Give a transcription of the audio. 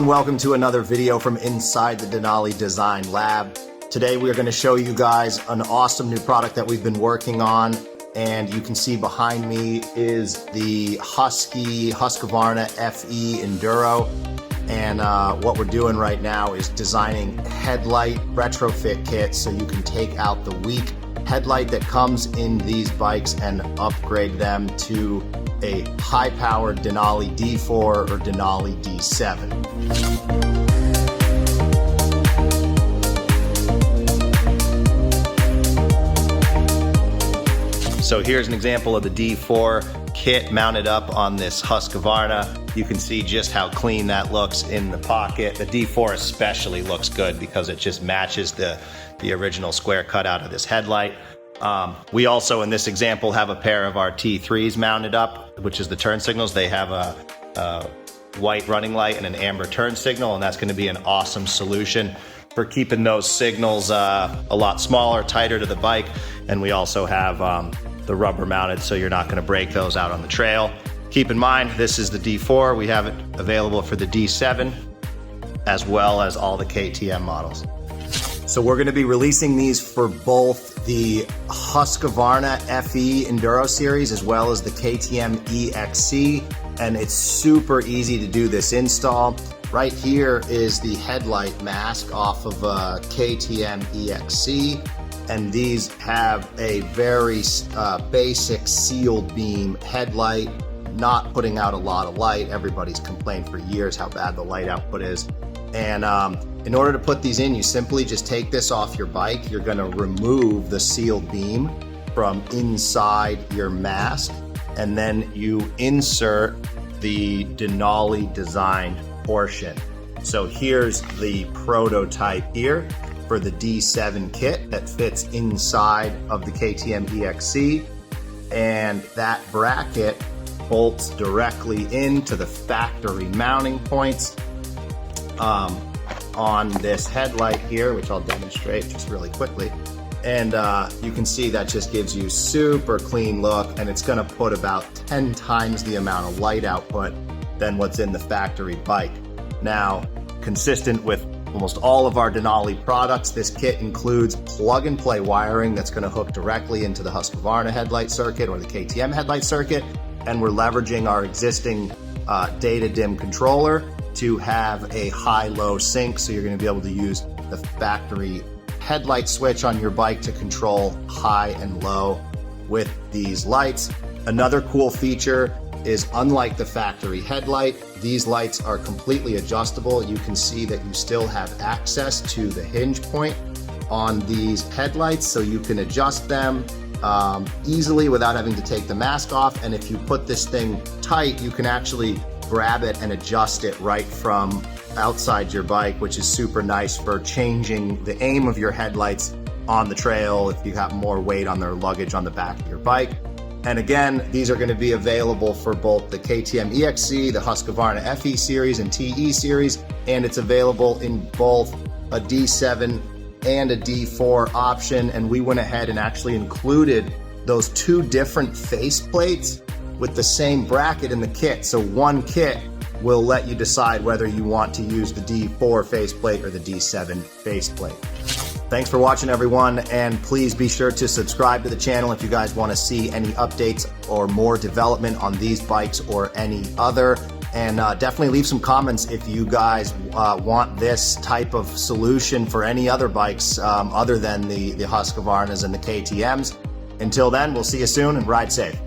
and welcome to another video from inside the Denali Design Lab. Today we are going to show you guys an awesome new product that we've been working on, and you can see behind me is the Husqvarna FE Enduro. And what we're doing right now is designing headlight retrofit kits so you can take out the weak headlight that comes in these bikes and upgrade them to a high-powered DENALI D4 or DENALI D7. So here's an example of the D4 kit mounted up on this Husqvarna. You can see just how clean that looks in the pocket. The D4 especially looks good because it just matches the original square cutout of this headlight. We also, in this example, have a pair of our T3s mounted up, which is the turn signals. They have a white running light and an amber turn signal, and that's going to be an awesome solution for keeping those signals a lot smaller, tighter to the bike. And we also have the rubber mounted, so you're not going to break those out on the trail. Keep in mind, this is the D4. We have it available for the D7, as well as all the KTM models. So we're going to be releasing these for both the Husqvarna FE Enduro series as well as the KTM EXC, and it's super easy to do this install. Right here is the headlight mask off of a KTM EXC, and these have a very basic sealed beam headlight, not putting out a lot of light. Everybody's complained for years how bad the light output is. And in order to put these in, you simply just take this off your bike. You're going to remove the sealed beam from inside your mask, and then you insert the Denali designed portion. So here's the prototype here for the D7 kit that fits inside of the KTM EXC, and that bracket bolts directly into the factory mounting points on this headlight here, which I'll demonstrate just really quickly. And you can see that just gives you super clean look, and it's going to put about 10 times the amount of light output than what's in the factory bike. Now, consistent with almost all of our Denali products, this kit includes plug-and-play wiring that's going to hook directly into the Husqvarna headlight circuit or the KTM headlight circuit, and we're leveraging our existing DataDim controller to have a high-low sync, so you're going to be able to use the factory headlight switch on your bike to control high and low with these lights. Another cool feature is, unlike the factory headlight, these lights are completely adjustable. You can see that you still have access to the hinge point on these headlights, so you can adjust them easily without having to take the mask off. And if you put this thing tight, you can actually grab it and adjust it right from outside your bike, which is super nice for changing the aim of your headlights on the trail if you have more weight on their luggage on the back of your bike. And again, these are going to be available for both the KTM EXC, the Husqvarna FE series and TE series, and it's available in both a D7 and a D4 option. And we went ahead and actually included those two different face plates with the same bracket in the kit. So one kit will let you decide whether you want to use the D4 faceplate or the D7 faceplate. Thanks for watching, everyone, and please be sure to subscribe to the channel if you guys want to see any updates or more development on these bikes or any other. And definitely leave some comments if you guys want this type of solution for any other bikes other than the Husqvarnas and the KTMs. Until then, we'll see you soon, and ride safe.